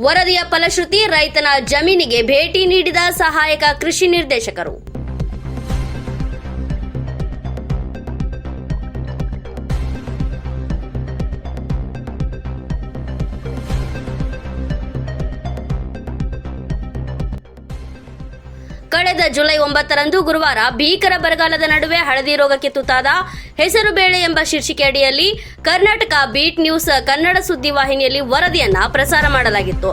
ವರದಿಯ ಫಲಶ್ರುತಿ ರೈತನ ಜಮೀನಿಗೆ ಭೇಟಿ ನೀಡಿದ ಸಹಾಯಕ ಕೃಷಿ ನಿರ್ದೇಶಕರು. ಕಳೆದ ಜುಲೈ 9ರಂದು ಗುರುವಾರ ಭೀಕರ ಬರಗಾಲದ ನಡುವೆ ಹಳದಿ ರೋಗಕ್ಕೆ ತುತ್ತಾದ ಹೆಸರುಬೇಳೆ ಎಂಬ ಶೀರ್ಷಿಕೆ ಅಡಿಯಲ್ಲಿ ಕರ್ನಾಟಕ ಬೀಟ್ ನ್ಯೂಸ್ ಕನ್ನಡ ಸುದ್ದಿ ವಾಹಿನಿಯಲ್ಲಿ ವರದಿಯನ್ನ ಪ್ರಸಾರ ಮಾಡಲಾಗಿತ್ತು.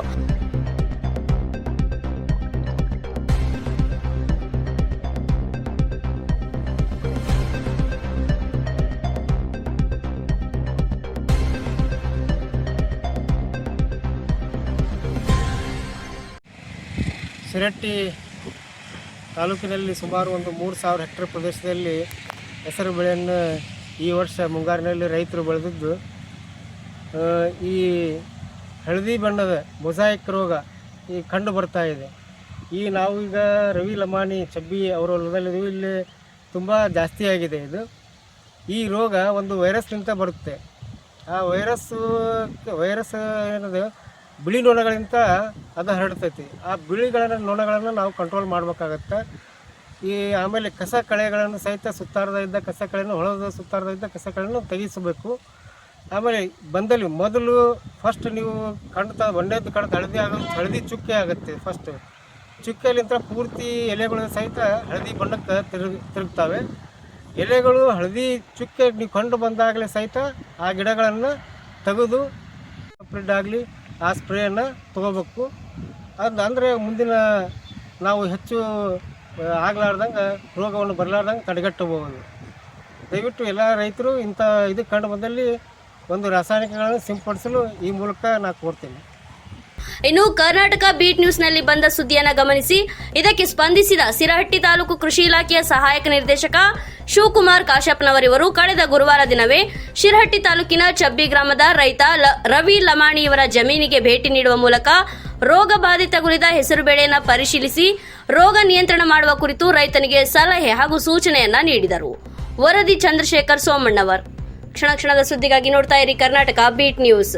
ಶಿರಹಟ್ಟಿ ತಾಲೂಕಿನಲ್ಲಿ ಸುಮಾರು ಒಂದು 3,000 ಹೆಕ್ಟೇರ್ ಪ್ರದೇಶದಲ್ಲಿ ಹೆಸರು ಬೆಳೆಯನ್ನು ಈ ವರ್ಷ ಮುಂಗಾರಿನಲ್ಲಿ ರೈತರು ಬೆಳೆದಿದ್ದು, ಈ ಹಳದಿ ಬಣ್ಣದ ಮೊಸಾಯಿಕ್ ರೋಗ ಈ ಕಂಡು ಬರ್ತಾ ಇದೆ. ನಾವೀಗ ರವಿ ಲಮಾಣಿ ಚಬ್ಬಿ ಅವರ ಹೊಲದಲ್ಲಿದ್ದೀವಿ. ಇಲ್ಲಿ ತುಂಬ ಜಾಸ್ತಿ ಆಗಿದೆ. ಈ ರೋಗ ಒಂದು ವೈರಸ್ನಿಂದ ಬರುತ್ತೆ. ಆ ವೈರಸ್ ಏನದು ಬಿಳಿ ನೊಣಗಳಿಂದ ಅದು ಹರಡ್ತೈತಿ. ಆ ನೊಣಗಳನ್ನು ನಾವು ಕಂಟ್ರೋಲ್ ಮಾಡಬೇಕಾಗತ್ತೆ. ಆಮೇಲೆ ಕಸ ಕಳೆಗಳನ್ನು ಸಹಿತ ಸುತ್ತಾರದ ಕಸ ಕಳೆಯನ್ನು ಹೊಲದ ಸುತ್ತಾರದ ಕಸ ಕಳೆಯನ್ನು ತೆಗೆಸಬೇಕು. ಆಮೇಲೆ ಬಂದಲ್ಲಿ ಮೊದಲು ಫಸ್ಟ್ ನೀವು ಒಂದೇದು ಹಳದಿ ಚುಕ್ಕೆ ಆಗುತ್ತೆ. ಫಸ್ಟ್ ಚುಕ್ಕೆಯಲ್ಲಿಂದ ಪೂರ್ತಿ ಎಲೆಗಳು ಸಹಿತ ಹಳದಿ ಬಣ್ಣಕ್ಕೆ ತಿರುಗ್ತವೆ. ಎಲೆಗಳು ಹಳದಿ ಚುಕ್ಕೆ ನೀವು ಕಂಡು ಬಂದಾಗಲೇ ಸಹಿತ ಆ ಗಿಡಗಳನ್ನು ತೆಗೆದು ಸ್ಪ್ರೆಡ್ ಆಗಲಿ ಆ ಸ್ಪ್ರೇಯನ್ನು ತೊಗೋಬೇಕು. ಅಂದರೆ ಮುಂದಿನ ನಾವು ಹೆಚ್ಚು ಆಗಲಾರ್ದಂಗೆ ರೋಗವನ್ನು ಬರಲಾರ್ದಂಗೆ ತಡೆಗಟ್ಟಬಹುದು. ದಯವಿಟ್ಟು ಎಲ್ಲ ರೈತರು ಇಂಥ ಕಂಡು ಬಂದಲ್ಲಿ ಒಂದು ರಾಸಾಯನಿಕಗಳನ್ನು ಸಿಂಪಡಿಸಲು ಈ ಮೂಲಕ ನಾನು ಕೋರ್ತೀನಿ. ಇನ್ನು ಕರ್ನಾಟಕ ಬೀಟ್ ನ್ಯೂಸ್ನಲ್ಲಿ ಬಂದ ಸುದ್ದಿಯನ್ನು ಗಮನಿಸಿ ಇದಕ್ಕೆ ಸ್ಪಂದಿಸಿದ ಶಿರಹಟ್ಟಿ ತಾಲೂಕು ಕೃಷಿ ಇಲಾಖೆಯ ಸಹಾಯಕ ನಿರ್ದೇಶಕ ಶಿವಕುಮಾರ್ ಕಾಶ್ಯಪ್ನವರಿವರು ಕಳೆದ ಗುರುವಾರ ದಿನವೇ ಶಿರಹಟ್ಟಿ ತಾಲೂಕಿನ ಚಬ್ಬಿ ಗ್ರಾಮದ ರೈತ ರವಿ ಲಮಾಣಿಯವರ ಜಮೀನಿಗೆ ಭೇಟಿ ನೀಡುವ ಮೂಲಕ ರೋಗ ಬಾಧಿತಗೊಳಿದ ಹೆಸರುಬೇಳೆಯನ್ನು ಪರಿಶೀಲಿಸಿ ರೋಗ ನಿಯಂತ್ರಣ ಮಾಡುವ ಕುರಿತು ರೈತನಿಗೆ ಸಲಹೆ ಹಾಗೂ ಸೂಚನೆಯನ್ನ ನೀಡಿದರು. ವರದಿ ಚಂದ್ರಶೇಖರ್ ಸೋಮಣ್ಣವರ್. ಕ್ಷಣ ಕ್ಷಣದ ಸುದ್ದಿಗಾಗಿ ನೋಡ್ತಾ ಇರಿ ಕರ್ನಾಟಕ ಬೀಟ್ ನ್ಯೂಸ್.